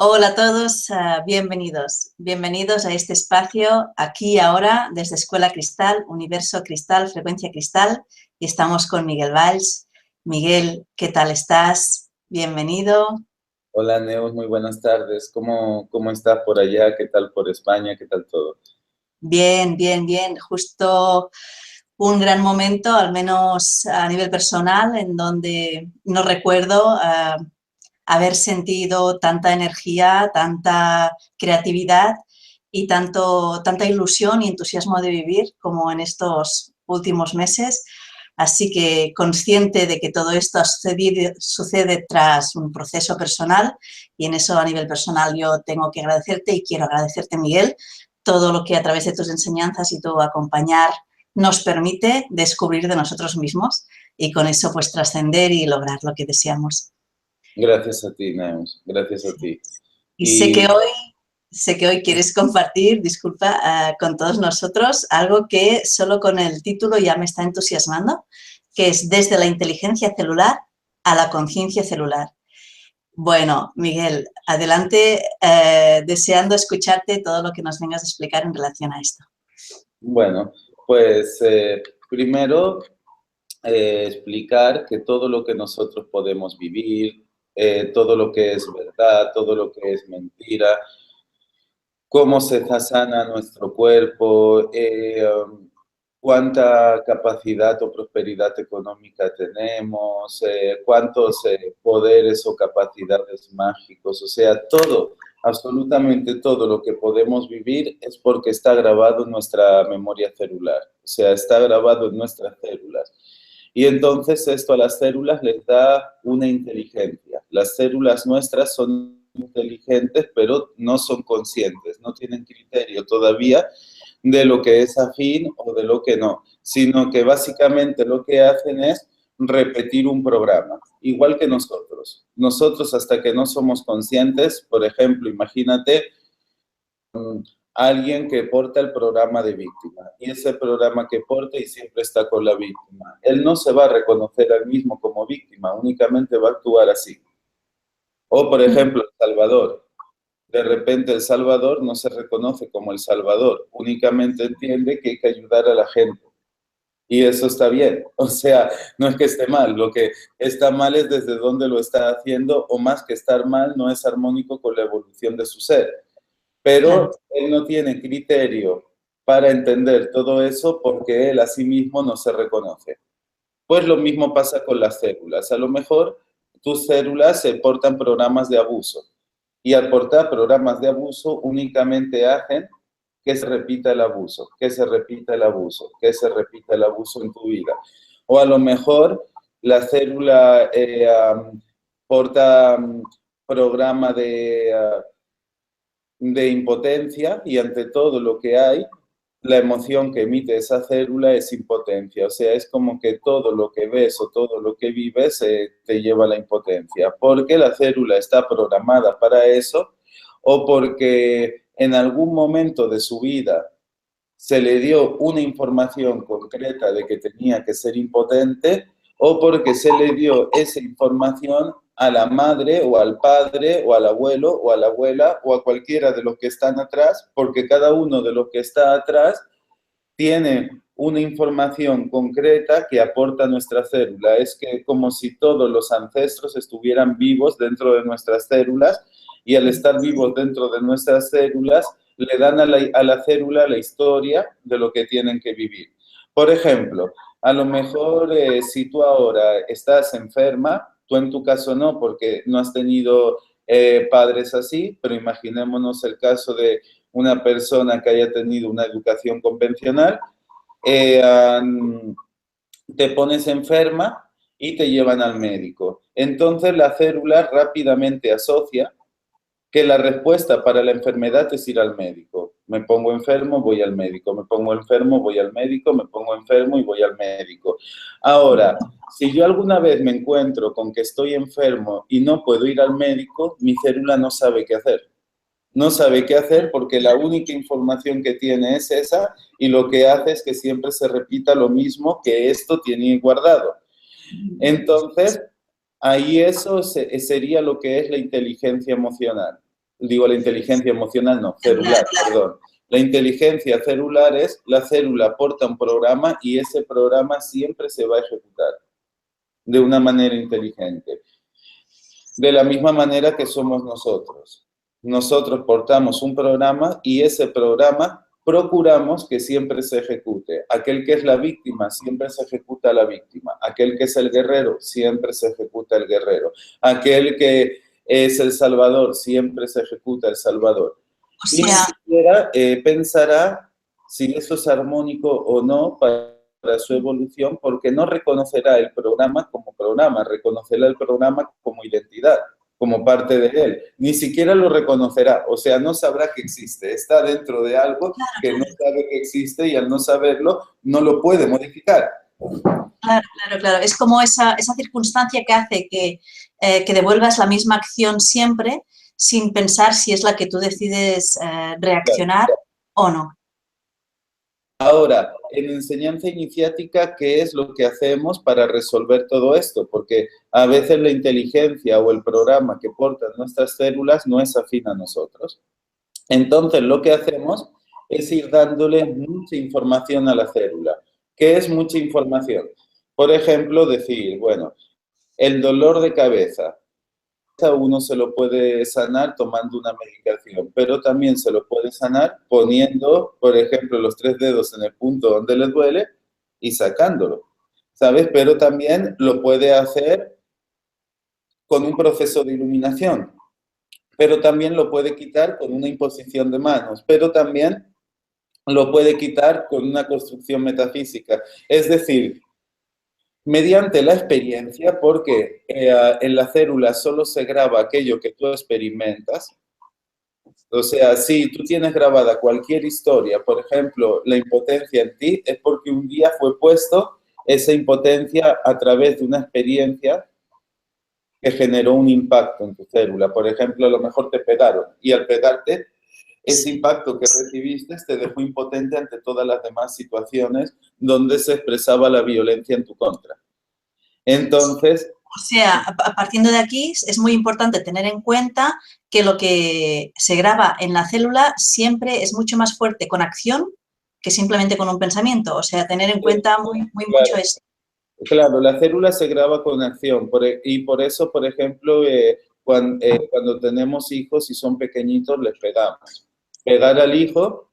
Hola a todos, bienvenidos. Bienvenidos a este espacio, aquí y ahora, desde Escuela Cristal, Universo Cristal, Frecuencia Cristal, y estamos con Miguel Valls. Miguel, ¿qué tal estás? Bienvenido. Hola, Neus, muy buenas tardes. ¿Cómo estás por allá? ¿Qué tal por España? ¿Qué tal todo? Bien, bien, bien. Justo un gran momento, al menos a nivel personal, en donde no recuerdo haber sentido tanta energía, tanta creatividad y tanta ilusión y entusiasmo de vivir como en estos últimos meses. Así que consciente de que todo esto sucede tras un proceso personal, y en eso a nivel personal yo tengo que agradecerte y quiero agradecerte, Miguel, todo lo que a través de tus enseñanzas y tu acompañar nos permite descubrir de nosotros mismos y con eso pues trascender y lograr lo que deseamos. Gracias a ti, Neus, gracias a Sí. ti. Y Y sé que hoy quieres compartir, disculpa, con todos nosotros algo que solo con el título ya me está entusiasmando, que es Desde la inteligencia celular a la conciencia celular. Bueno, Miguel, adelante, deseando escucharte todo lo que nos vengas a explicar en relación a esto. bueno, pues primero explicar que todo lo que nosotros podemos vivir, todo lo que es verdad, todo lo que es mentira, cómo se sana nuestro cuerpo, cuánta capacidad o prosperidad económica tenemos, cuántos poderes o capacidades mágicos, o sea, todo, absolutamente todo lo que podemos vivir es porque está grabado en nuestra memoria celular, o sea, está grabado en nuestras células. Y entonces esto a las células les da una inteligencia. Las células nuestras son inteligentes, pero no son conscientes, no tienen criterio todavía de lo que es afín o de lo que no, sino que básicamente lo que hacen es repetir un programa, igual que nosotros. Nosotros hasta que no somos conscientes, por ejemplo, imagínate alguien que porta el programa de víctima y ese programa que porta y siempre está con la víctima. Él no se va a reconocer al mismo como víctima, únicamente va a actuar así. O, por ejemplo, El Salvador. De repente El Salvador no se reconoce como El Salvador, únicamente entiende que hay que ayudar a la gente. Y eso está bien. O sea, no es que esté mal, lo que está mal es desde dónde lo está haciendo, o más que estar mal, no es armónico con la evolución de su ser. Claro. Pero él no tiene criterio para entender todo eso porque él a sí mismo no se reconoce. Pues lo mismo pasa con las células. A lo mejor tus células se portan programas de abuso y al portar programas de abuso únicamente hacen que se repita el abuso, que se repita el abuso, que se repita el abuso en tu vida. O a lo mejor la célula porta programa de impotencia y ante todo lo que hay, la emoción que emite esa célula es impotencia. O sea, es como que todo lo que ves o todo lo que vives te lleva a la impotencia. Porque la célula está programada para eso o porque en algún momento de su vida se le dio una información concreta de que tenía que ser impotente o porque se le dio esa información a la madre o al padre o al abuelo o a la abuela o a cualquiera de los que están atrás, porque cada uno de los que está atrás tiene una información concreta que aporta nuestra célula. Es que como si todos los ancestros estuvieran vivos dentro de nuestras células y al estar vivos dentro de nuestras células le dan a la célula la historia de lo que tienen que vivir. Por ejemplo, a lo mejor si tú ahora estás enferma, tú en tu caso no, porque no has tenido padres así, pero imaginémonos el caso de una persona que haya tenido una educación convencional, eh, te pones enferma y te llevan al médico. Entonces la célula rápidamente asocia que la respuesta para la enfermedad es ir al médico. Me pongo enfermo, voy al médico. Me pongo enfermo, voy al médico. Me pongo enfermo y voy al médico. Ahora, si yo alguna vez me encuentro con que estoy enfermo y no puedo ir al médico, mi célula no sabe qué hacer. No sabe qué hacer porque la única información que tiene es esa y lo que hace es que siempre se repita lo mismo que esto tiene guardado. Entonces, ahí eso sería lo que es la inteligencia emocional. digo la inteligencia emocional, no, Celular, celular, perdón. La inteligencia celular es, la célula aporta un programa y ese programa siempre se va a ejecutar de una manera inteligente. De la misma manera que somos nosotros. Nosotros portamos un programa y ese programa procuramos que siempre se ejecute. Aquel que es la víctima, siempre se ejecuta la víctima. Aquel que es el guerrero, siempre se ejecuta el guerrero. Aquel que es el salvador, siempre se ejecuta el salvador. o Y ni sea, siquiera pensará si eso es armónico o no para su evolución, porque no reconocerá el programa, reconocerá el programa como identidad, como parte de él. Ni siquiera lo reconocerá, o sea, no sabrá que existe, está dentro de algo que no sabe que existe y al no saberlo no lo puede modificar. claro. Es como esa circunstancia que hace que devuelvas la misma acción siempre sin pensar si es la que tú decides reaccionar o no. Ahora, en enseñanza iniciática, ¿qué es lo que hacemos para resolver todo esto? Porque a veces la inteligencia o el programa que portan nuestras células no es afín a nosotros. Entonces, lo que hacemos es ir dándole mucha información a la célula. ¿Qué es mucha información? Por ejemplo, decir, bueno, el dolor de cabeza. A uno se lo puede sanar tomando una medicación, pero también se lo puede sanar poniendo, por ejemplo, los 3 dedos en el punto donde le duele y sacándolo, ¿sabes? Pero también lo puede hacer con un proceso de iluminación, pero también lo puede quitar con una imposición de manos, pero también lo puede quitar con una construcción metafísica. Es decir, mediante la experiencia, porque en la célula solo se graba aquello que tú experimentas. O sea, si tú tienes grabada cualquier historia, por ejemplo, la impotencia en ti, es porque un día fue puesto esa impotencia a través de una experiencia que generó un impacto en tu célula. Por ejemplo, a lo mejor te pegaron y al pegarte, ese impacto que recibiste te dejó impotente ante todas las demás situaciones donde se expresaba la violencia en tu contra. Entonces, O sea, partiendo de aquí, es muy importante tener en cuenta que lo que se graba en la célula siempre es mucho más fuerte con acción que simplemente con un pensamiento. O sea, tener en cuenta muy claro, mucho esto. claro, la célula se graba con acción y por eso, por ejemplo, cuando tenemos hijos y son pequeñitos, les pegamos. Pegar al hijo,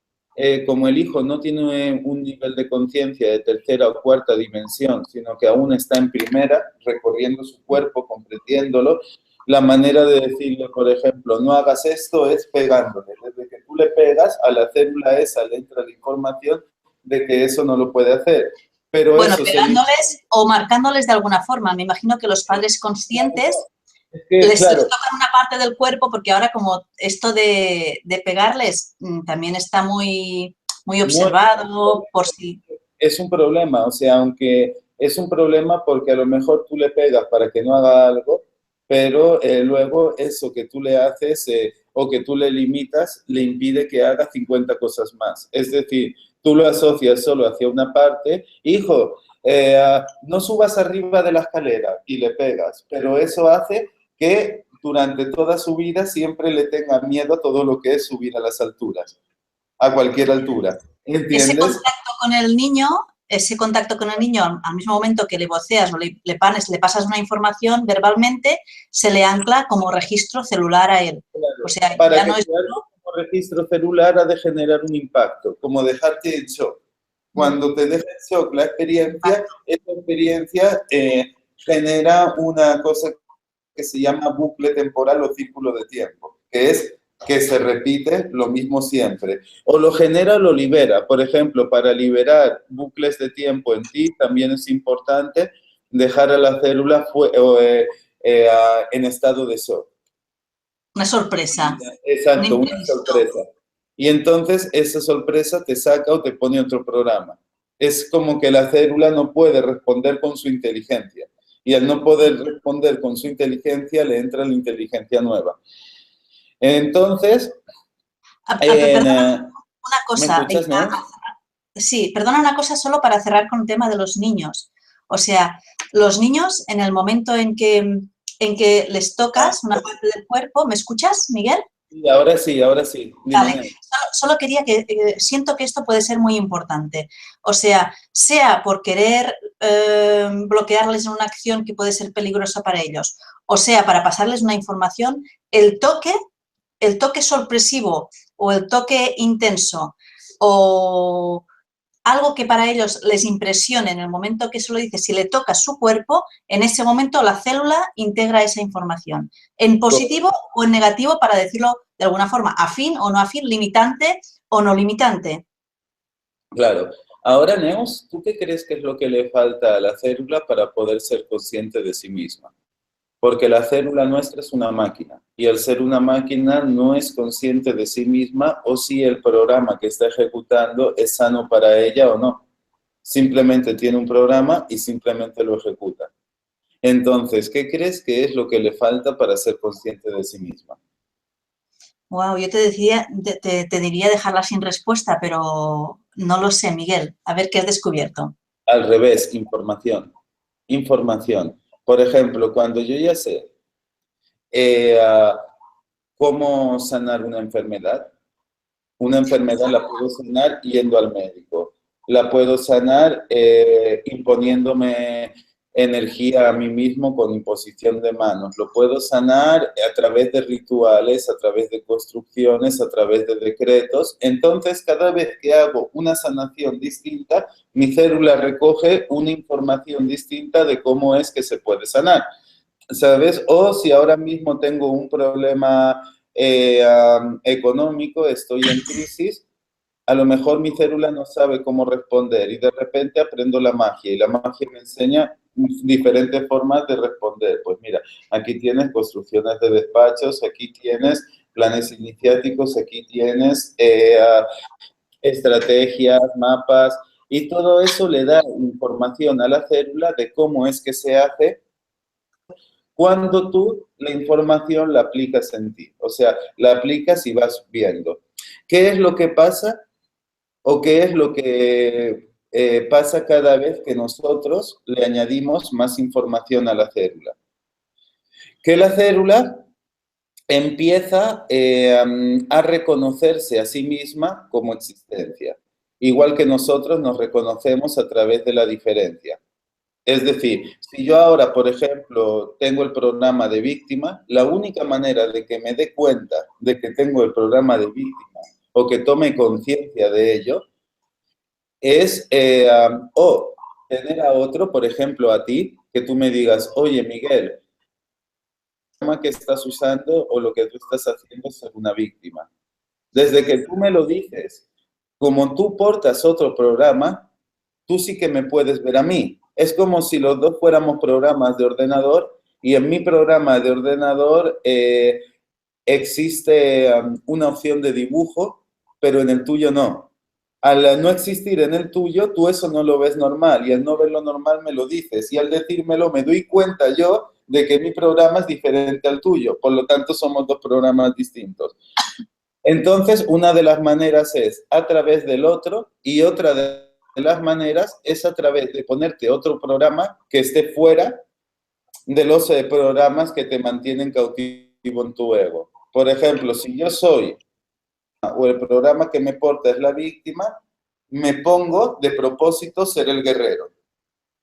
como el hijo no tiene un nivel de conciencia de tercera o cuarta dimensión, sino que aún está en primera, recorriendo su cuerpo, comprendiéndolo, la manera de decirle, por ejemplo, no hagas esto es pegándole. Desde que tú le pegas, a la célula esa le entra la información de que eso no lo puede hacer. Pero Bueno, eso pegándoles o marcándoles de alguna forma. Me imagino que los padres conscientes es que, les claro, tocan una parte del cuerpo porque ahora como esto de pegarles también está muy no observado por si... es un problema, o sea, aunque es un problema porque a lo mejor tú le pegas para que no haga algo, pero luego eso que tú le haces o que tú le limitas le impide que haga 50 cosas más. Es decir, tú lo asocias solo hacia una parte, hijo, no subas arriba de la escalera y le pegas, pero eso hace que durante toda su vida siempre le tenga miedo a todo lo que es subir a las alturas, a cualquier altura. Ese ¿Entiendes? contacto con el niño, al mismo momento que le voceas o le pasas una información verbalmente, se le ancla como registro celular a él. O sea, Para ya que no es... sea como registro celular ha de generar un impacto, como dejarte en shock. Cuando te deja en shock la experiencia, esa experiencia genera una cosa que se llama bucle temporal o círculo de tiempo, que es que se repite lo mismo siempre. O lo genera o lo libera. Por ejemplo, para liberar bucles de tiempo en ti también es importante dejar a la célula en estado de shock. Una sorpresa, un Exacto, una imprevisto. sorpresa. Y entonces esa sorpresa te saca o te pone otro programa. Es como que la célula no puede responder con su inteligencia. Y al no poder responder con su inteligencia, le entra la inteligencia nueva. Entonces, Perdona una ¿me cosa, escuchas, no? sí, perdona una cosa solo para cerrar con el tema de los niños. O sea, los niños en el momento en que les tocas una parte del cuerpo, ¿me escuchas, Miguel? Sí, ahora sí, ahora sí. Vale, Dime. solo quería que, siento que esto puede ser muy importante. O sea por querer bloquearles en una acción que puede ser peligrosa para ellos, o sea, para pasarles una información, el toque sorpresivo o el toque intenso o algo que para ellos les impresione en el momento que se lo dice, si le toca su cuerpo, en ese momento la célula integra esa información, en positivo o en negativo, para decirlo de alguna forma, afín o no afín, limitante o no limitante. Claro. Ahora, Neus, ¿tú qué crees que es lo que le falta a la célula para poder ser consciente de sí misma? Porque la célula nuestra es una máquina y al ser una máquina no es consciente de sí misma o si el programa que está ejecutando es sano para ella o no. Simplemente tiene un programa y simplemente lo ejecuta. Entonces, ¿qué crees que es lo que le falta para ser consciente de sí misma? Wow, yo te, decía, te diría dejarla sin respuesta, pero no lo sé, Miguel. A ver qué has descubierto. Al revés, información. Información. Por ejemplo, cuando yo ya sé eh, cómo sanar una enfermedad la puedo sanar yendo al médico. La puedo sanar imponiéndome energía a mí mismo con imposición de manos. Lo puedo sanar a través de rituales, a través de construcciones, a través de decretos. Entonces, cada vez que hago una sanación distinta, mi célula recoge una información distinta de cómo es que se puede sanar. ¿Sabes? O si ahora mismo tengo un problema económico, estoy en crisis, a lo mejor mi célula no sabe cómo responder y de repente aprendo la magia y la magia me enseña diferentes formas de responder. Pues mira, aquí tienes construcciones de despachos, aquí tienes planes iniciáticos, aquí tienes estrategias, mapas y todo eso le da información a la célula de cómo es que se hace cuando tú la información la aplicas en ti. O sea, la aplicas y vas viendo. ¿Qué es lo que pasa o qué es lo que pasa cada vez que nosotros le añadimos más información a la célula? Que la célula empieza a reconocerse a sí misma como existencia, igual que nosotros nos reconocemos a través de la diferencia. Es decir, si yo ahora, por ejemplo, tengo el programa de víctima, la única manera de que me dé cuenta de que tengo el programa de víctima o que tome conciencia de ello es o tener a otro, por ejemplo, a ti, que tú me digas, oye, Miguel, el programa que estás usando o lo que tú estás haciendo es ser una víctima. Desde que tú me lo dices, como tú portas otro programa, tú sí que me puedes ver a mí. Es como si los dos fuéramos programas de ordenador y en mi programa de ordenador existe una opción de dibujo, pero en el tuyo no. Al no existir en el tuyo, tú eso no lo ves normal y al no verlo normal me lo dices y al decírmelo me doy cuenta yo de que mi programa es diferente al tuyo, por lo tanto somos dos programas distintos. Entonces, una de las maneras es a través del otro y otra de las maneras es a través de ponerte otro programa que esté fuera de los programas que te mantienen cautivo en tu ego. Por ejemplo, si yo soy o el programa que me porta es la víctima, me pongo de propósito ser el guerrero,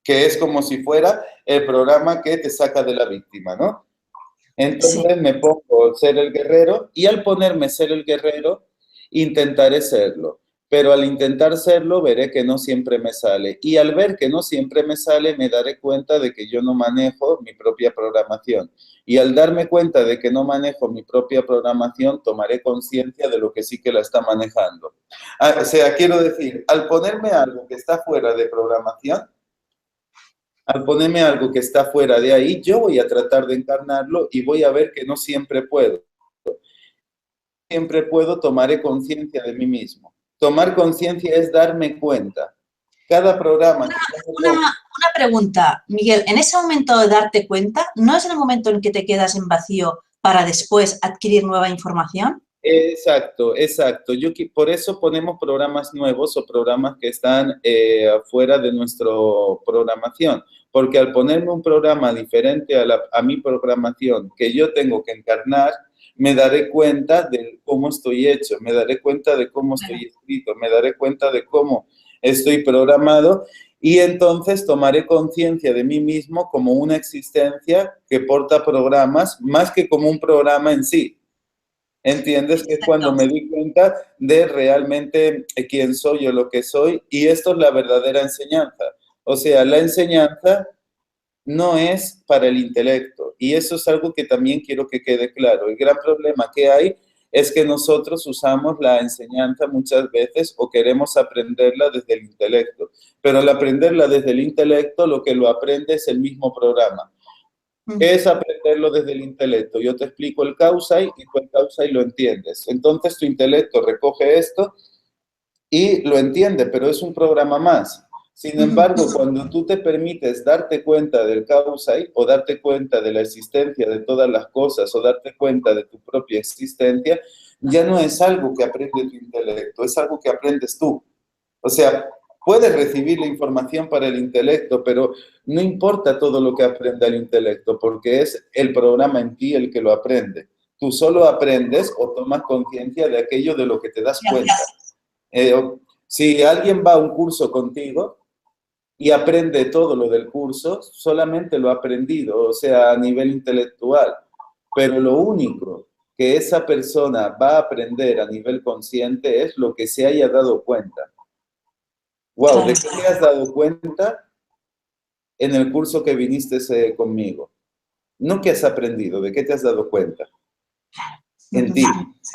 que es como si fuera el programa que te saca de la víctima, ¿no? Sí. Entonces me pongo ser el guerrero y al ponerme ser el guerrero, intentaré serlo. Pero al intentar serlo, veré que no siempre me sale. Y al ver que no siempre me sale, me daré cuenta de que yo no manejo mi propia programación. Y al darme cuenta de que no manejo mi propia programación, tomaré conciencia de lo que sí que la está manejando. O sea, quiero decir, al ponerme algo que está fuera de programación, al ponerme algo que está fuera de ahí, yo voy a tratar de encarnarlo y voy a ver que no siempre puedo. Siempre puedo, tomaré conciencia de mí mismo. Tomar conciencia es darme cuenta. Cada programa que yo me pongo, Una pregunta, Miguel, en ese momento de darte cuenta, ¿no es el momento en que te quedas en vacío para después adquirir nueva información? exacto, exacto. Por eso ponemos programas nuevos o programas que están fuera de nuestra programación, porque al ponerme un programa diferente a mi programación que yo tengo que encarnar, me daré cuenta de cómo estoy hecho, me daré cuenta de cómo estoy escrito, me daré cuenta de cómo estoy programado y entonces tomaré conciencia de mí mismo como una existencia que porta programas más que como un programa en sí. ¿Entiendes? Que es cuando me di cuenta de realmente quién soy o lo que soy, y esto es la verdadera enseñanza. O sea, la enseñanza no es para el intelecto, y eso es algo que también quiero que quede claro. El gran problema que hay es que nosotros usamos la enseñanza muchas veces o queremos aprenderla desde el intelecto, pero al aprenderla desde el intelecto lo que lo aprende es el mismo programa. ¿Qué es aprenderlo desde el intelecto? Yo te explico el causai y tú el causai lo entiendes. Entonces tu intelecto recoge esto y lo entiende, pero es un programa más. Sin embargo, cuando tú te permites darte cuenta del causai o darte cuenta de la existencia de todas las cosas o darte cuenta de tu propia existencia, ya no es algo que aprende tu intelecto, es algo que aprendes tú. O sea, puedes recibir la información para el intelecto, pero no importa todo lo que aprenda el intelecto, porque es el programa en ti el que lo aprende. Tú solo aprendes o tomas conciencia de aquello de lo que te das cuenta. Si alguien va a un curso contigo y aprende todo lo del curso, solamente lo ha aprendido, o sea, a nivel intelectual. Pero lo único que esa persona va a aprender a nivel consciente es lo que se haya dado cuenta. Wow, ¿de qué te has dado cuenta en el curso que viniste conmigo? No que has aprendido, ¿de qué te has dado cuenta? En ti.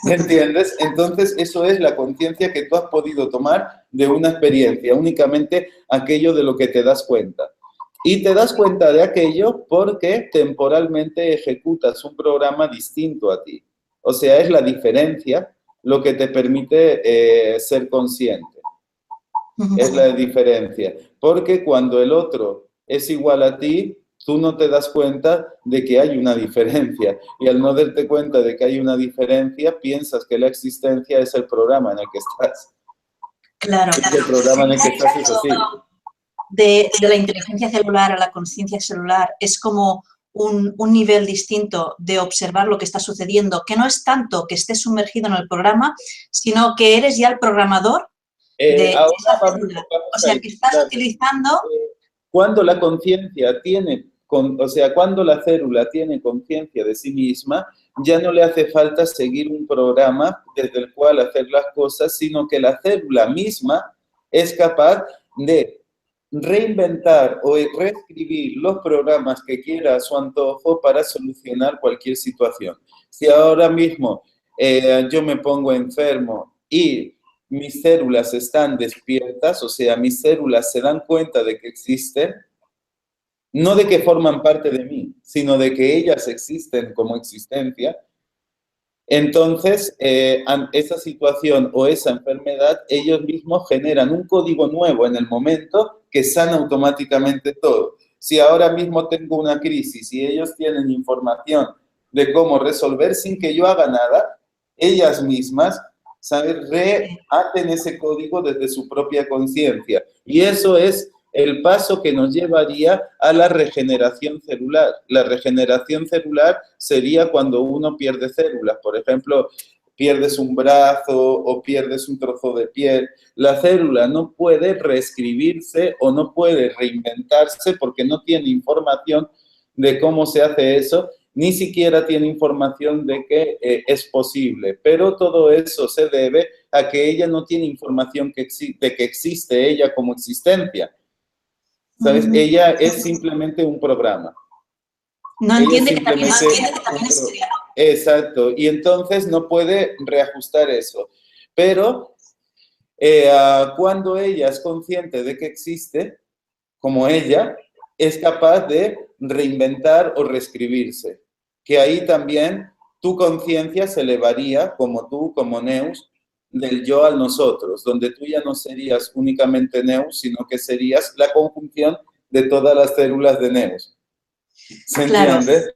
¿Entiendes? Entonces, eso es la conciencia que tú has podido tomar de una experiencia, únicamente aquello de lo que te das cuenta. Y te das cuenta de aquello porque temporalmente ejecutas un programa distinto a ti. O sea, es la diferencia lo que te permite ser consciente. Es la diferencia. Porque cuando el otro es igual a ti, tú no te das cuenta de que hay una diferencia. Y al no darte cuenta de que hay una diferencia, piensas que la existencia es el programa en el que estás. Claro. Es el programa en el que estás, es así. De la inteligencia celular a la conciencia celular es como un nivel distinto de observar lo que está sucediendo, que no es tanto que estés sumergido en el programa, sino que eres ya el programador de esa célula. O sea, que estás utilizando... Cuando la conciencia tiene, o sea, cuando la célula tiene conciencia de sí misma, ya no le hace falta seguir un programa desde el cual hacer las cosas, sino que la célula misma es capaz de reinventar o reescribir los programas que quiera a su antojo para solucionar cualquier situación. Si ahora mismo yo me pongo enfermo y mis células están despiertas, o sea, mis células se dan cuenta de que existen, no de que forman parte de mí, sino de que ellas existen como existencia. Entonces, esa situación o esa enfermedad, ellos mismos generan un código nuevo en el momento que sana automáticamente todo. Si ahora mismo tengo una crisis y ellos tienen información de cómo resolver sin que yo haga nada, ellas mismas, ¿sabes? Rehacen ese código desde su propia conciencia. Y eso es el paso que nos llevaría a la regeneración celular. La regeneración celular sería cuando uno pierde células. Por ejemplo, pierdes un brazo o pierdes un trozo de piel. La célula no puede reescribirse o no puede reinventarse porque no tiene información de cómo se hace eso, ni siquiera tiene información de que es posible. Pero todo eso se debe a que ella no tiene información de que existe ella como existencia. ¿Sabes? Ella es simplemente un programa. No entiende que también es creado. Exacto. Y entonces no puede reajustar eso. Pero cuando ella es consciente de que existe, como ella, es capaz de reinventar o reescribirse. Que ahí también tu conciencia se elevaría, como tú, como Neus, del yo al nosotros, donde tú ya no serías únicamente Neus, sino que serías la conjunción de todas las células de Neus. ¿Se entiende? Claro.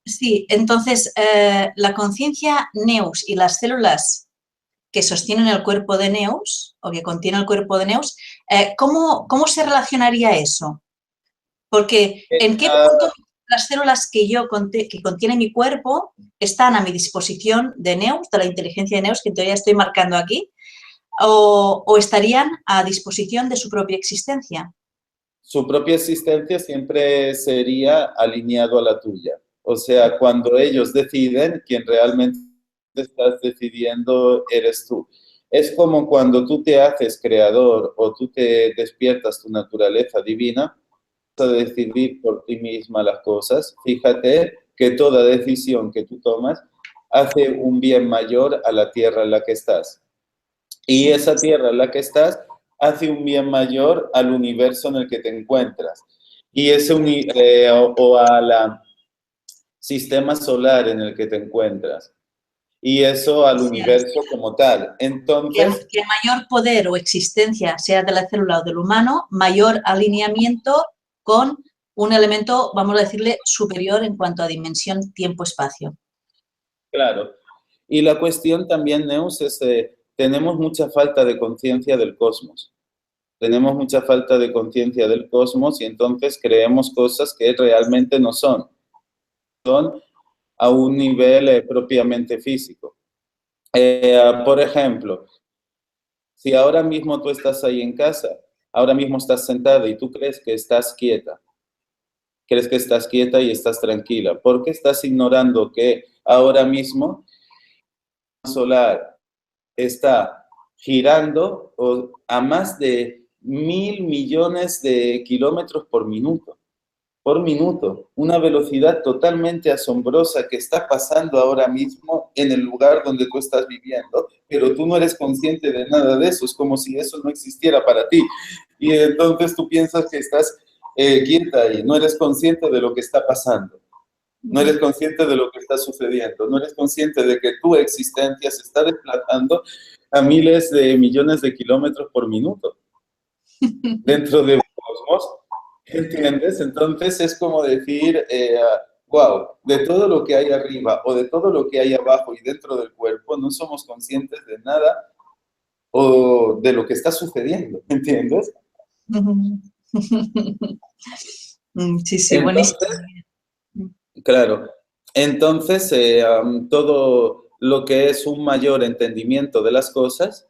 Sí, entonces la conciencia Neus y las células que sostienen el cuerpo de Neus o que contiene el cuerpo de Neus, ¿cómo se relacionaría eso? Porque ¿en qué punto las células que contiene mi cuerpo están a mi disposición de Neus, de la inteligencia de Neus, que en teoría estoy marcando aquí, o estarían a disposición de su propia existencia. Su propia existencia siempre sería alineado a la tuya. O sea, cuando ellos deciden, quien realmente estás decidiendo eres tú. Es como cuando tú te haces creador o tú te despiertas tu naturaleza divina, a decidir por ti misma las cosas. Fíjate que toda decisión que tú tomas hace un bien mayor a la tierra en la que estás. Y esa tierra en la que estás hace un bien mayor al universo en el que te encuentras. Y ese o al sistema solar en el que te encuentras. Y eso al universo como tal. Entonces, que mayor poder o existencia sea de la célula o del humano, mayor alineamiento con un elemento, vamos a decirle, superior en cuanto a dimensión, tiempo, espacio. claro. Y la cuestión también, Neus, es tenemos mucha falta de conciencia del cosmos. Tenemos mucha falta de conciencia del cosmos y entonces creemos cosas que realmente no son. Son a un nivel propiamente físico. Por ejemplo, si ahora mismo tú estás ahí en casa, ahora mismo estás sentada y tú crees que estás quieta y estás tranquila, ¿por qué estás ignorando que ahora mismo el solar está girando a más de 1.000 millones de kilómetros por minuto? Por minuto, una velocidad totalmente asombrosa que está pasando ahora mismo en el lugar donde tú estás viviendo, pero tú no eres consciente de nada de eso, es como si eso no existiera para ti. Y entonces tú piensas que estás quieta y no eres consciente de lo que está pasando, no eres consciente de lo que está sucediendo, no eres consciente de que tu existencia se está desplazando a miles de millones de kilómetros por minuto dentro de un cosmos. ¿Entiendes? Entonces es como decir, wow, de todo lo que hay arriba o de todo lo que hay abajo y dentro del cuerpo, no somos conscientes de nada o de lo que está sucediendo, ¿entiendes? Sí, sí, buenísimo. Claro, entonces todo lo que es un mayor entendimiento de las cosas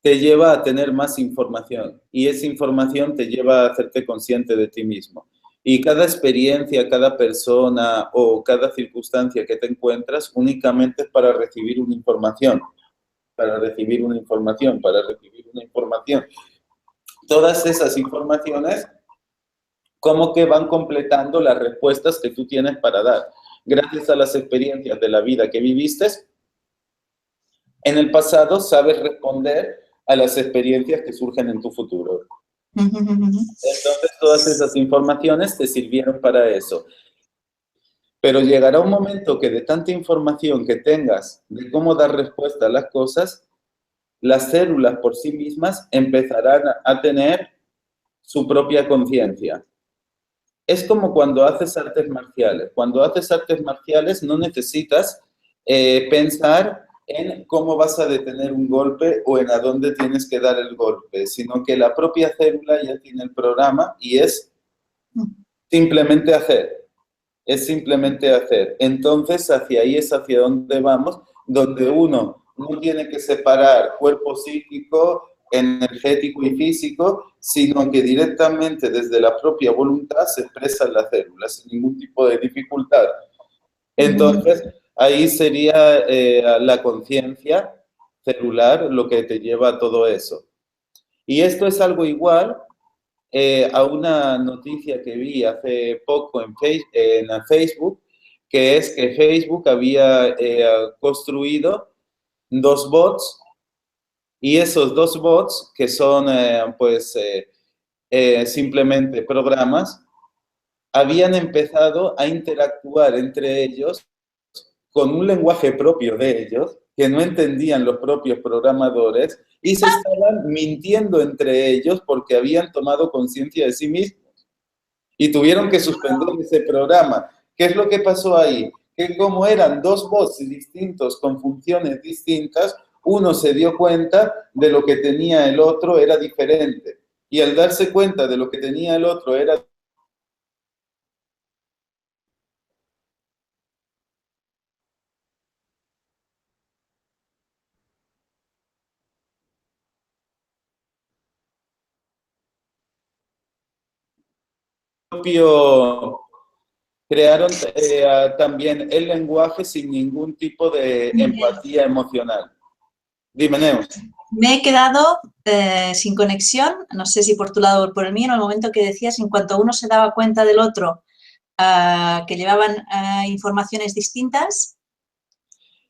te lleva a tener más información y esa información te lleva a hacerte consciente de ti mismo. Y cada experiencia, cada persona o cada circunstancia que te encuentras únicamente es para recibir una información, para recibir una información, para recibir una información. Todas esas informaciones como que van completando las respuestas que tú tienes para dar. Gracias a las experiencias de la vida que viviste, en el pasado sabes responder a las experiencias que surgen en tu futuro. Entonces, todas esas informaciones te sirvieron para eso. Pero llegará un momento que de tanta información que tengas de cómo dar respuesta a las cosas, las células por sí mismas empezarán a tener su propia conciencia. Es como cuando haces artes marciales. Cuando haces artes marciales no necesitas pensar en cómo vas a detener un golpe o en a dónde tienes que dar el golpe, sino que la propia célula ya tiene el programa y es simplemente hacer. Es simplemente hacer. Entonces, hacia ahí es hacia donde vamos, donde uno no tiene que separar cuerpo psíquico, energético y físico, sino que directamente desde la propia voluntad se expresan las células sin ningún tipo de dificultad. Entonces, ahí sería la conciencia celular lo que te lleva a todo eso. Y esto es algo igual a una noticia que vi hace poco en Facebook, que es que Facebook había construido 2 bots y esos 2 bots, que son simplemente programas, habían empezado a interactuar entre ellos con un lenguaje propio de ellos, que no entendían los propios programadores, y se estaban mintiendo entre ellos porque habían tomado conciencia de sí mismos. Y tuvieron que suspender ese programa. ¿Qué es lo que pasó ahí? Que como eran 2 bots distintos con funciones distintas, uno se dio cuenta de lo que tenía el otro era diferente. Y al darse cuenta de lo que tenía el otro era propio, crearon también el lenguaje sin ningún tipo de empatía emocional. Dime, Neus. Me he quedado sin conexión, no sé si por tu lado o por el mío, en el momento que decías, en cuanto uno se daba cuenta del otro, que llevaban informaciones distintas.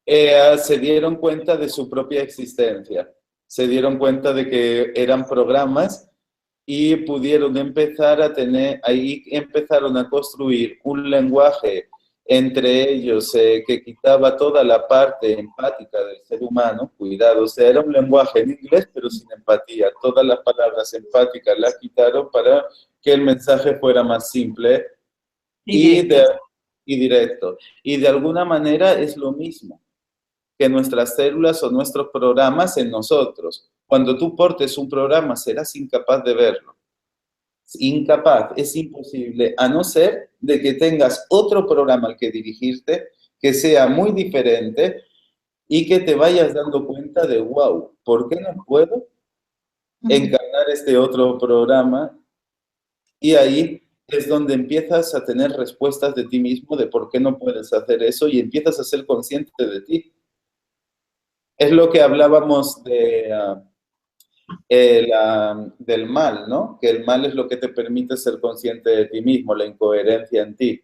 Se dieron cuenta de su propia existencia, se dieron cuenta de que eran programas y pudieron empezar a tener, ahí empezaron a construir un lenguaje entre ellos que quitaba toda la parte empática del ser humano, cuidado, o sea, era un lenguaje en inglés pero sin empatía, todas las palabras empáticas las quitaron para que el mensaje fuera más simple y directo. Y de alguna manera es lo mismo que nuestras células o nuestros programas en nosotros. Cuando tú portes un programa serás incapaz de verlo. Incapaz, es imposible, a no ser de que tengas otro programa al que dirigirte que sea muy diferente y que te vayas dando cuenta de, wow, ¿por qué no puedo encarnar este otro programa? Y ahí es donde empiezas a tener respuestas de ti mismo de por qué no puedes hacer eso y empiezas a ser consciente de ti. Es lo que hablábamos del mal, ¿no? Que el mal es lo que te permite ser consciente de ti mismo, la incoherencia en ti.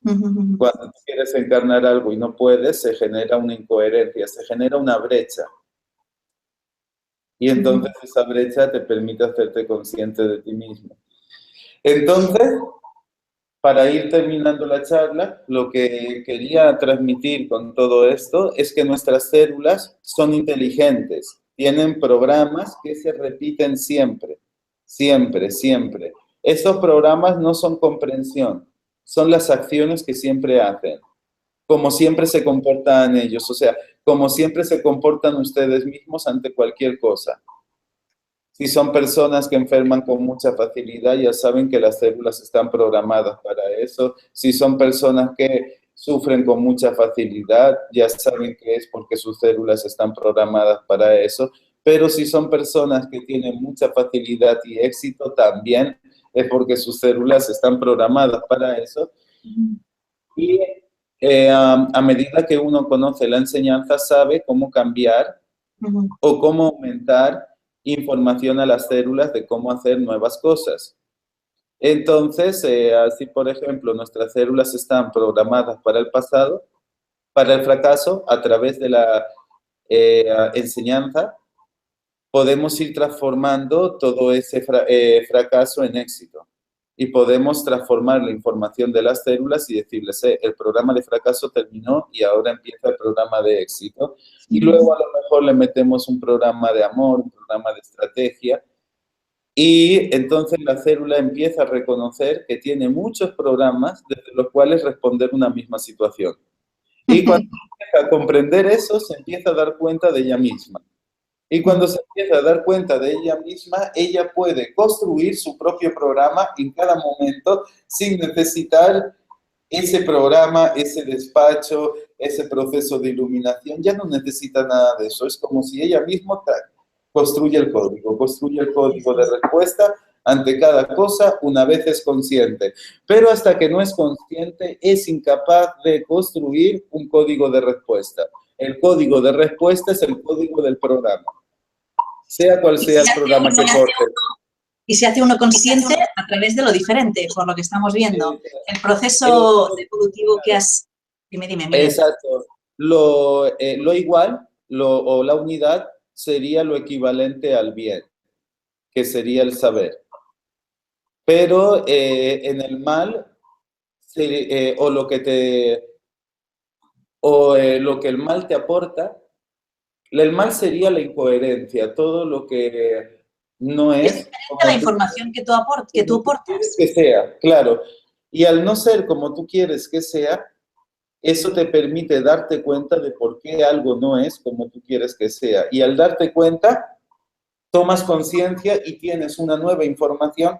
Cuando tú quieres encarnar algo y no puedes, se genera una incoherencia, se genera una brecha. Y entonces esa brecha te permite hacerte consciente de ti mismo. Entonces, para ir terminando la charla, lo que quería transmitir con todo esto es que nuestras células son inteligentes, tienen programas que se repiten siempre, siempre, siempre. Estos programas no son comprensión, son las acciones que siempre hacen, como siempre se comportan ellos, o sea, como siempre se comportan ustedes mismos ante cualquier cosa. Si son personas que enferman con mucha facilidad, ya saben que las células están programadas para eso. Si son personas que sufren con mucha facilidad, ya saben que es porque sus células están programadas para eso. Pero si son personas que tienen mucha facilidad y éxito, también es porque sus células están programadas para eso. Y a medida que uno conoce la enseñanza, sabe cómo cambiar o cómo aumentar información a las células de cómo hacer nuevas cosas. Entonces, así por ejemplo, nuestras células están programadas para el pasado, para el fracaso, a través de la enseñanza, podemos ir transformando todo ese fracaso en éxito. Y podemos transformar la información de las células y decirles, el programa de fracaso terminó y ahora empieza el programa de éxito. Y luego a lo mejor le metemos un programa de amor, un programa de estrategia. Y entonces la célula empieza a reconocer que tiene muchos programas desde los cuales responder una misma situación. Y cuando empieza a comprender eso, se empieza a dar cuenta de ella misma. Y cuando se empieza a dar cuenta de ella misma, ella puede construir su propio programa en cada momento sin necesitar ese programa, ese despacho, ese proceso de iluminación. Ya no necesita nada de eso. Es como si ella misma construye el código de respuesta ante cada cosa una vez es consciente. Pero hasta que no es consciente, es incapaz de construir un código de respuesta. El código de respuesta es el código del programa, sea cual sea el programa que porte. Y se hace uno consciente a través de lo diferente, por lo que estamos viendo. El proceso evolutivo que has... Dime, Miguel. Exacto. Lo igual, o la unidad, sería lo equivalente al bien, que sería el saber. Pero en el mal, lo que el mal te aporta, el mal sería la incoherencia, todo lo que no es... la información que tú aportas. Que sea, claro. Y al no ser como tú quieres que sea, eso te permite darte cuenta de por qué algo no es como tú quieres que sea. Y al darte cuenta, tomas conciencia y tienes una nueva información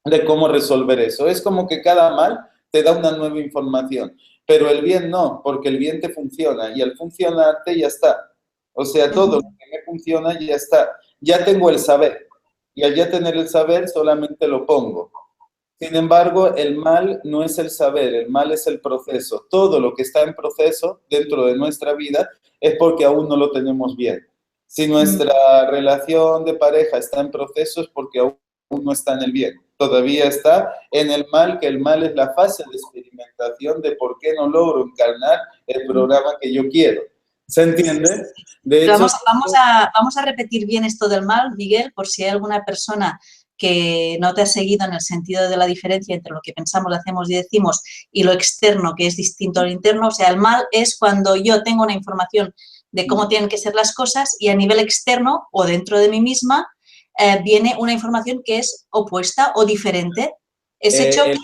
de cómo resolver eso. Es como que cada mal te da una nueva información, pero el bien no, porque el bien te funciona y al funcionarte ya está. O sea, todo lo que me funciona ya está. Ya tengo el saber y al ya tener el saber solamente lo pongo. Sin embargo, el mal no es el saber, el mal es el proceso. Todo lo que está en proceso dentro de nuestra vida es porque aún no lo tenemos bien. Si nuestra relación de pareja está en proceso es porque aún no está en el bien. Todavía está en el mal, que el mal es la fase de experimentación de por qué no logro encarnar el programa que yo quiero. ¿Se entiende? De hecho, vamos a repetir bien esto del mal, Miguel, por si hay alguna persona que no te ha seguido en el sentido de la diferencia entre lo que pensamos, hacemos y decimos y lo externo, que es distinto al interno. O sea, el mal es cuando yo tengo una información de cómo tienen que ser las cosas y a nivel externo o dentro de mí misma viene una información que es opuesta o diferente. Ese choque...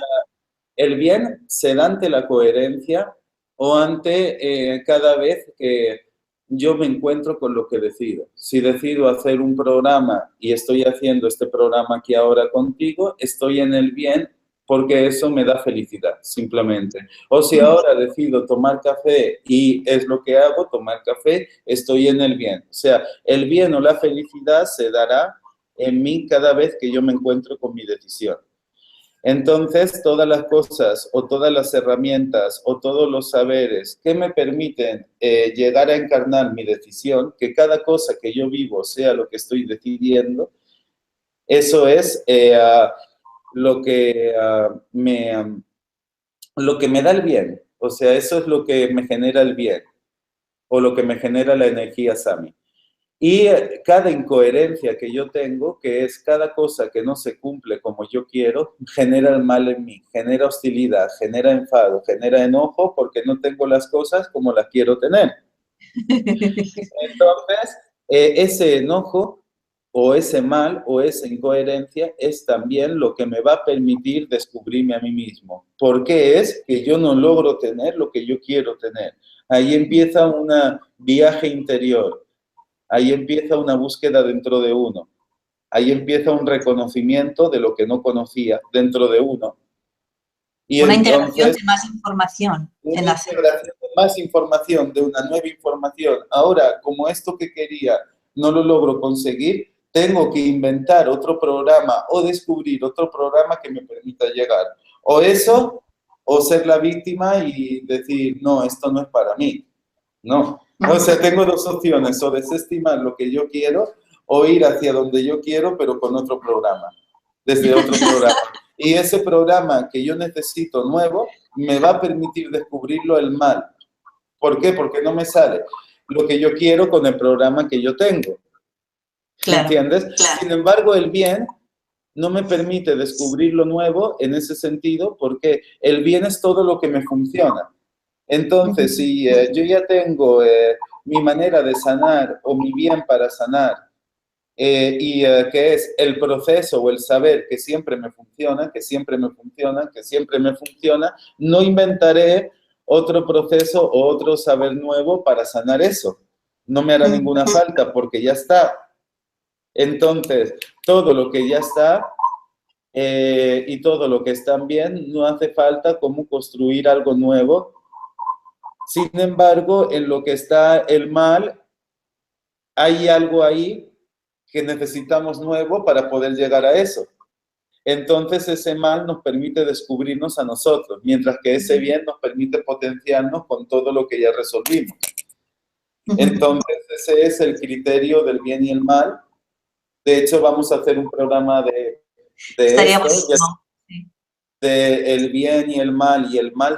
el bien se da ante la coherencia o ante cada vez que yo me encuentro con lo que decido. Si decido hacer un programa y estoy haciendo este programa aquí ahora contigo, estoy en el bien porque eso me da felicidad, simplemente. O si ahora decido tomar café y es lo que hago, tomar café, estoy en el bien. O sea, el bien o la felicidad se dará en mí cada vez que yo me encuentro con mi decisión. Entonces, todas las cosas o todas las herramientas o todos los saberes que me permiten llegar a encarnar mi decisión, que cada cosa que yo vivo sea lo que estoy decidiendo, eso es lo que, lo que me da el bien. O sea, eso es lo que me genera el bien o lo que me genera la energía Sami. Y cada incoherencia que yo tengo, que es cada cosa que no se cumple como yo quiero, genera el mal en mí, genera hostilidad, genera enfado, genera enojo porque no tengo las cosas como las quiero tener. Entonces, ese enojo o ese mal o esa incoherencia es también lo que me va a permitir descubrirme a mí mismo. Porque es que yo no logro tener lo que yo quiero tener. Ahí empieza un viaje interior. Ahí empieza una búsqueda dentro de uno. Ahí empieza un reconocimiento de lo que no conocía dentro de uno. Y una entonces, integración de más información. Una integración de más información, de una nueva información. Ahora, como esto que quería no lo logro conseguir, tengo que inventar otro programa o descubrir otro programa que me permita llegar. O eso, o ser la víctima y decir, no, esto no es para mí. No. O sea, tengo dos opciones, o desestimar lo que yo quiero o ir hacia donde yo quiero, pero con otro programa, desde otro programa. Y ese programa que yo necesito nuevo me va a permitir descubrirlo el mal. ¿Por qué? Porque no me sale lo que yo quiero con el programa que yo tengo. Claro, ¿Entiendes? Claro. Sin embargo, el bien no me permite descubrir lo nuevo en ese sentido porque el bien es todo lo que me funciona. Entonces, si yo ya tengo mi manera de sanar o mi bien para sanar, que es el proceso o el saber que siempre me funciona, que siempre me funciona, que siempre me funciona, no inventaré otro proceso o otro saber nuevo para sanar eso. No me hará ninguna falta porque ya está. Entonces, todo lo que ya está y todo lo que está bien, no hace falta como construir algo nuevo. Sin embargo, en lo que está el mal, hay algo ahí que necesitamos nuevo para poder llegar a eso. Entonces ese mal nos permite descubrirnos a nosotros, mientras que ese bien nos permite potenciarnos con todo lo que ya resolvimos. Entonces ese es el criterio del bien y el mal. De hecho, vamos a hacer un programa de esto, de el bien y el mal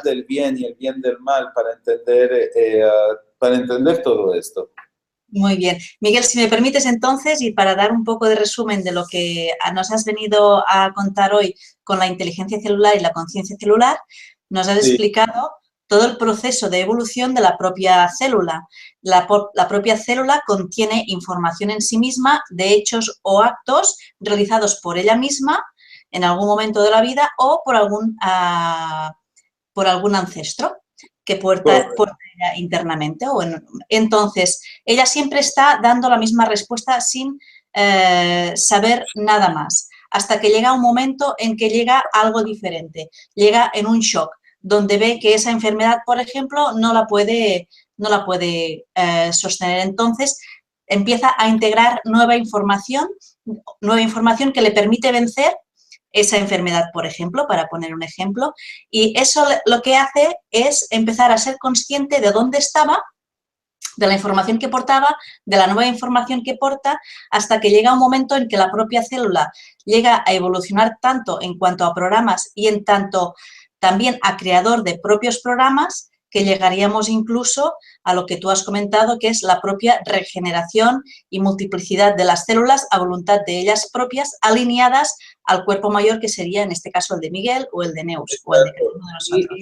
del bien y el bien del mal para entender todo esto. Muy bien. Miguel, si me permites entonces, y para dar un poco de resumen de lo que nos has venido a contar hoy con la inteligencia celular y la conciencia celular, nos has explicado todo el proceso de evolución de la propia célula. La propia célula contiene información en sí misma de hechos o actos realizados por ella misma en algún momento de la vida o por algún ancestro que porta internamente. Entonces, ella siempre está dando la misma respuesta sin saber nada más, hasta que llega un momento en que llega algo diferente, llega en un shock, donde ve que esa enfermedad, por ejemplo, no la puede sostener. Entonces, empieza a integrar nueva información que le permite vencer esa enfermedad, por ejemplo, para poner un ejemplo, y eso lo que hace es empezar a ser consciente de dónde estaba, de la información que portaba, de la nueva información que porta, hasta que llega un momento en que la propia célula llega a evolucionar tanto en cuanto a programas y en tanto también a creador de propios programas, que llegaríamos incluso a lo que tú has comentado, que es la propia regeneración y multiplicidad de las células a voluntad de ellas propias, alineadas al cuerpo mayor, que sería en este caso el de Miguel o el de Neus o el de cada uno de nosotros.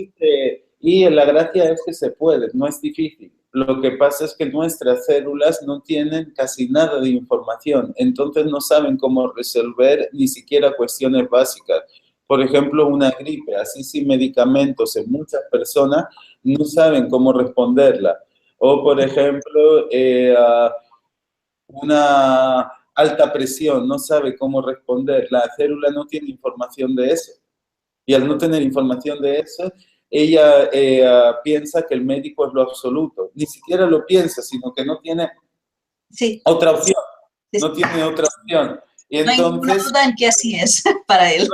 Y la gracia es que se puede, no es difícil. Lo que pasa es que nuestras células no tienen casi nada de información, entonces no saben cómo resolver ni siquiera cuestiones básicas. Por ejemplo, una gripe, así sin medicamentos en muchas personas, no saben cómo responderla. O, por ejemplo, una alta presión, no sabe cómo responder. La célula no tiene información de eso. Y al no tener información de eso, ella piensa que el médico es lo absoluto. Ni siquiera lo piensa, sino que no tiene otra opción. No tiene otra opción. Y no hay ninguna duda en que así es para él.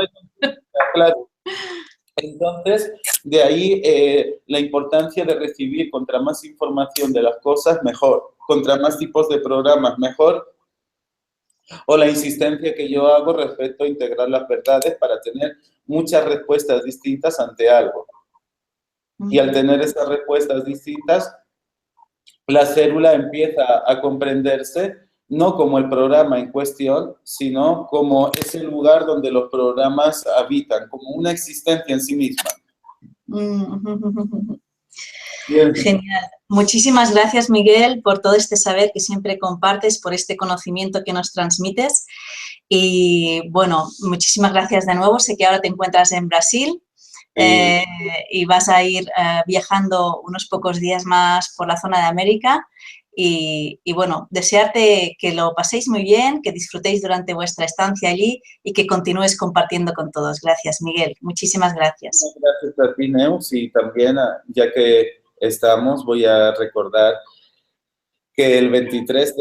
Claro. Entonces, de ahí la importancia de recibir contra más información de las cosas, mejor. Contra más tipos de programas, mejor. O la insistencia que yo hago respecto a integrar las verdades para tener muchas respuestas distintas ante algo. Y al tener esas respuestas distintas, la célula empieza a comprenderse no como el programa en cuestión, sino como ese lugar donde los programas habitan, como una existencia en sí misma. Bien. Genial. Muchísimas gracias, Miguel, por todo este saber que siempre compartes, por este conocimiento que nos transmites. Y, bueno, muchísimas gracias de nuevo. Sé que ahora te encuentras en Brasil y vas a ir viajando unos pocos días más por la zona de América. Y, bueno, desearte que lo paséis muy bien, que disfrutéis durante vuestra estancia allí y que continúes compartiendo con todos. Gracias, Miguel. Muchísimas gracias. Gracias a ti, Neus, y también, ya que estamos, voy a recordar que el 23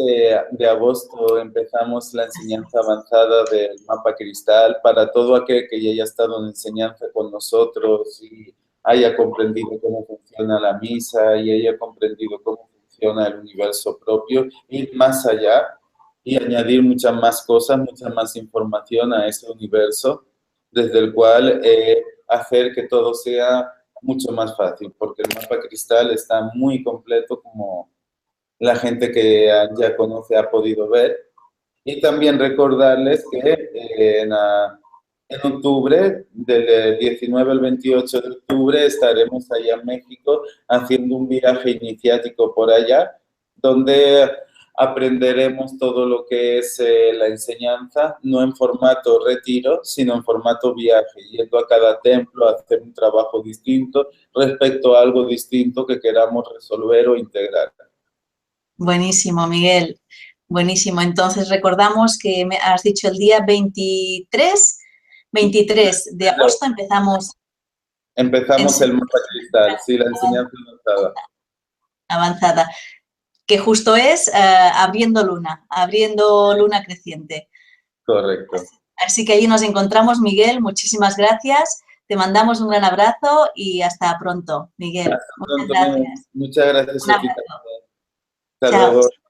de agosto empezamos la enseñanza avanzada del mapa cristal para todo aquel que ya haya estado en enseñanza con nosotros y haya comprendido cómo funciona la misa y haya comprendido cómo funciona el universo propio, ir más allá y añadir muchas más cosas, mucha más información a ese universo, desde el cual hacer que todo sea mucho más fácil, porque el mapa cristal está muy completo, como la gente que ya conoce ha podido ver. Y también recordarles que en octubre, del 19 al 28 de octubre, estaremos allá en México haciendo un viaje iniciático por allá, donde aprenderemos todo lo que es la enseñanza, no en formato retiro, sino en formato viaje, yendo a cada templo a hacer un trabajo distinto respecto a algo distinto que queramos resolver o integrar. Buenísimo, Miguel. Buenísimo. Entonces, recordamos que me has dicho el día 23 de agosto empezamos. Empezamos el mapa cristal, sí, la enseñanza avanzada. Que justo es abriendo luna creciente. Correcto. Así que allí nos encontramos, Miguel. Muchísimas gracias. Te mandamos un gran abrazo y hasta pronto, Miguel. Hasta pronto, muchas gracias. Muchas gracias a ti también. Hasta luego. Chao.